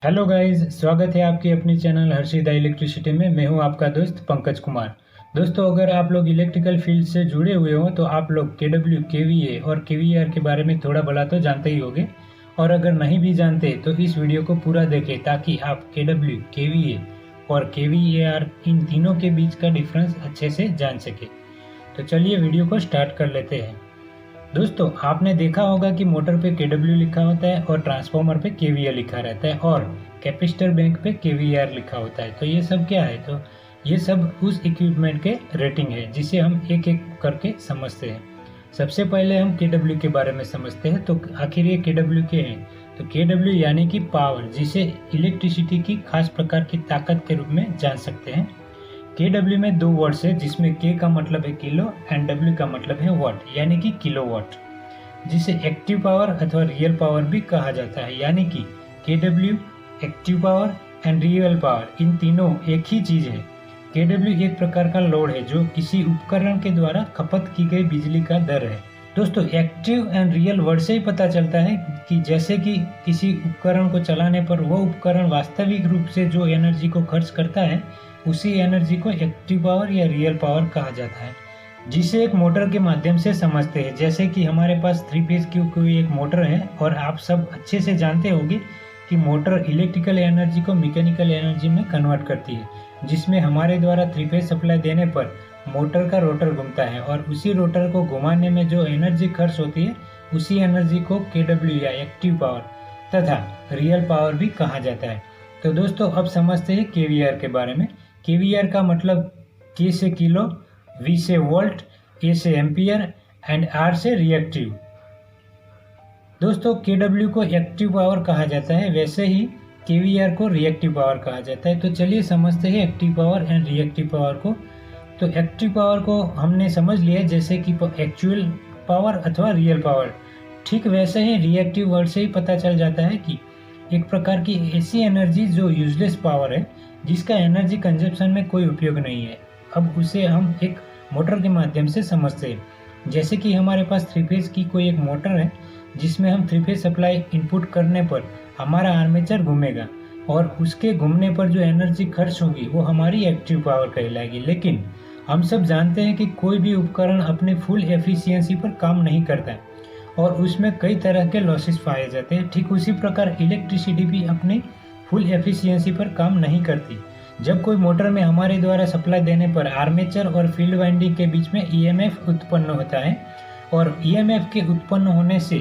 Hello guys, स्वागत है आपकी अपनी चैनल हर्षिदा इलेक्ट्रिसिटी में। मैं हूं आपका दोस्त पंकज कुमार। दोस्तों, अगर आप लोग इलेक्ट्रिकल फील्ड से जुड़े हुए हो तो आप लोग केडब्ल्यू, केवीए और केवीआर के बारे में थोड़ा भला तो जानते ही होंगे। और अगर नहीं भी जानते तो इस वीडियो को पूरा देखें ताकि आप केडब्ल्यू, केवीए और केवीएआर इन तीनों के बीच का डिफरेंस अच्छे से जान सके। तो चलिए वीडियो को स्टार्ट कर लेते हैं। दोस्तों, आपने देखा होगा कि मोटर पे केडब्ल्यू लिखा होता है और ट्रांसफार्मर पे केवीए लिखा रहता है और कैपेसिटर बैंक पे केवीआर लिखा होता है। तो ये सब क्या है? तो ये सब उस इक्विपमेंट के रेटिंग है जिसे हम एक एक करके समझते हैं। सबसे पहले हम केडब्ल्यू के बारे में समझते हैं। तो आखिर ये केडब्ल्यू क्या है? तो केडब्ल्यू यानी कि पावर, जिसे इलेक्ट्रिसिटी की खास प्रकार की ताकत के रूप में जान सकते हैं। केडब्ल्यू में दो वर्ड्स है जिसमें के का मतलब है किलो एंड डब्ल्यू का मतलब है वाट, यानी कि किलोवाट, जिसे एक्टिव पावर अथवा रियल पावर भी कहा जाता है। यानी कि KW, active power and real power, इन तीनों एक ही चीज है। केडब्ल्यू एक प्रकार का लोड है जो किसी उपकरण के द्वारा खपत की गई बिजली का दर है। दोस्तों, एक्टिव एंड रियल वर्ड से ही पता चलता है कि जैसे कि किसी उपकरण को चलाने पर वो उपकरण वास्तविक रूप से जो एनर्जी को खर्च करता है, उसी एनर्जी को एक्टिव पावर या रियल पावर कहा जाता है, जिसे एक मोटर के माध्यम से समझते हैं। जैसे कि हमारे पास 3 फेज की कोई एक मोटर है और आप सब अच्छे से जानते होंगे कि मोटर इलेक्ट्रिकल एनर्जी को मैकेनिकल एनर्जी में कन्वर्ट करती है, जिसमें हमारे द्वारा 3 फेज सप्लाई देने पर मोटर का रोटर घूमता है और उसी रोटर को घुमाने में जो एनर्जी खर्च होती है, उसी एनर्जी को केडब्ल्यू या एक्टिव पावर तथा रियल पावर भी कहा जाता है। तो दोस्तों, अब समझते हैं केवीआर के बारे में। केवीआर का मतलब के से किलो, वी से वोल्ट, ए से एम्पियर एंड आर से रिएक्टिव। दोस्तों, केडब्ल्यू को एक्टिव पावर कहा जाता है, वैसे ही केवीआर को रिएक्टिव पावर कहा जाता है। तो चलिए समझते हैं active power and reactive power को। तो एक्टिव पावर को हमने समझ लिया जैसे कि एक्चुअल पावर अथवा रियल पावर। ठीक वैसे ही रिएक्टिव वर्ड से ही पता चल जाता है कि एक प्रकार की ऐसी एनर्जी जो यूजलेस पावर है, जिसका एनर्जी कंजप्शन में कोई उपयोग नहीं है। अब उसे हम एक मोटर के माध्यम से समझते हैं। जैसे कि हमारे पास 3 फेज की कोई एक मोटर है जिसमें हम 3 फेज सप्लाई इनपुट करने पर हमारा आर्मेचर घूमेगा और उसके घूमने पर जो एनर्जी खर्च होगी वो हमारी एक्टिव पावर कहलाएगी। लेकिन हम सब जानते हैं कि कोई भी उपकरण अपने फुल एफिशिएंसी पर काम नहीं करता है और उसमें कई तरह के लॉसेस पाए जाते हैं। ठीक उसी प्रकार इलेक्ट्रिसिटी भी अपनी फुल एफिशिएंसी पर काम नहीं करती। जब कोई मोटर में हमारे द्वारा सप्लाई देने पर आर्मेचर और फील्ड वाइंडिंग के बीच में ईएमएफ उत्पन्न होता है और ईएमएफ के उत्पन्न होने से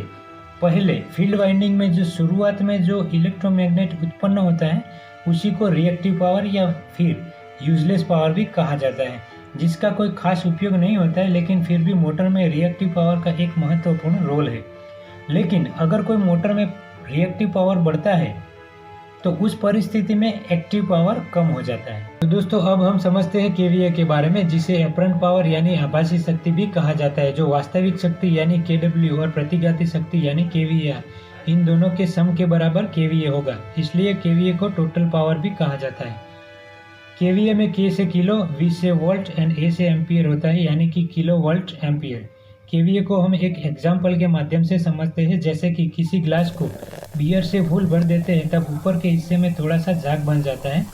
पहले फील्ड वाइंडिंग में जो शुरुआत में जो इलेक्ट्रोमैग्नेट उत्पन्न होता है, उसी को रिएक्टिव पावर या फिर यूजलेस पावर भी कहा जाता है, जिसका कोई खास उपयोग नहीं होता है, लेकिन फिर भी मोटर में रिएक्टिव पावर का एक महत्वपूर्ण रोल है। लेकिन अगर कोई मोटर में रिएक्टिव पावर बढ़ता है तो उस परिस्थिति में एक्टिव पावर कम हो जाता है। तो दोस्तों, अब हम समझते हैं केवीए के बारे में, जिसे अपरेंट पावर यानी आभासी शक्ति भी कहा जाता है, जो वास्तविक शक्ति यानी केडब्ल्यू और प्रतिघाती शक्ति यानी केवीए, इन दोनों के सम के बराबर केवीए होगा। इसलिए केवीए को टोटल पावर भी कहा जाता है। केवीए में के से किलो, वी से वोल्ट एंड ए से एम्पियर होता है, यानी कि किलो वोल्ट एम्पियर। केवीए को हम एक एग्जाम्पल के माध्यम से समझते हैं। जैसे कि किसी ग्लास को बियर से फुल भर देते हैं, तब ऊपर के हिस्से में थोड़ा सा जाग बन जाता है,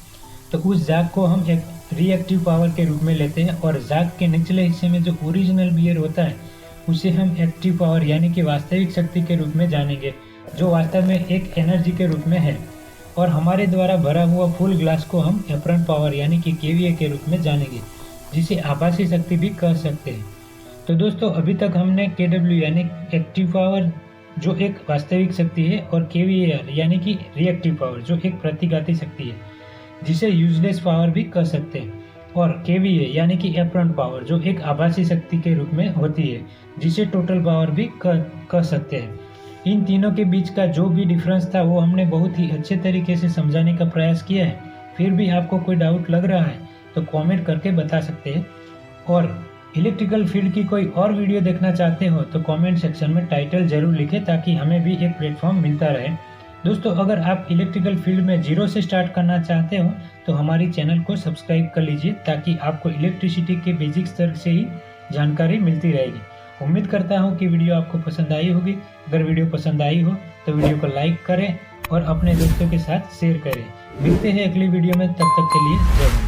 तो उस जाग को हम एक रिएक्टिव पावर के रूप में लेते हैं और जाग के निचले हिस्से में जो ओरिजिनल बियर होता है, उसे हम एक्टिव पावर यानी कि वास्तविक शक्ति के रूप में जानेंगे, जो वास्तव में एक एनर्जी के रूप में है। और हमारे द्वारा भरा हुआ फुल ग्लास को हम अपरेंट पावर यानी कि केवीए के रूप में जानेंगे, जिसे आभासी शक्ति भी कह सकते हैं। तो दोस्तों, अभी तक हमने केडब्ल्यू यानी एक्टिव पावर जो एक वास्तविक शक्ति है और केवीएआर यानी कि रिएक्टिव पावर जो एक प्रतिघाती शक्ति है, जिसे यूजलेस पावर भी कह सकते हैं, और केवीए यानी कि अपरेंट पावर जो एक आभासी शक्ति के रूप में होती है, जिसे टोटल पावर भी कह सकते हैं। इन तीनों के बीच का जो भी डिफरेंस था वो हमने बहुत ही अच्छे तरीके से समझाने का प्रयास किया है। फिर भी आपको कोई डाउट लग रहा है तो कमेंट करके बता सकते हैं। और इलेक्ट्रिकल फील्ड की कोई और वीडियो देखना चाहते हो तो कमेंट सेक्शन में टाइटल जरूर लिखें, ताकि हमें भी एक प्लेटफॉर्म मिलता रहे। दोस्तों, अगर आप इलेक्ट्रिकल फील्ड में जीरो से स्टार्ट करना चाहते हो तो हमारी चैनल को सब्सक्राइब कर लीजिए, ताकि आपको इलेक्ट्रिसिटी के बेसिक स्तर से ही जानकारी मिलती रहेगी। उम्मीद करता हूँ कि वीडियो आपको पसंद आई होगी। अगर वीडियो पसंद आई हो तो वीडियो को लाइक करें और अपने दोस्तों के साथ शेयर करें। मिलते हैं अगली वीडियो में, तब तक के लिए जय हिंद।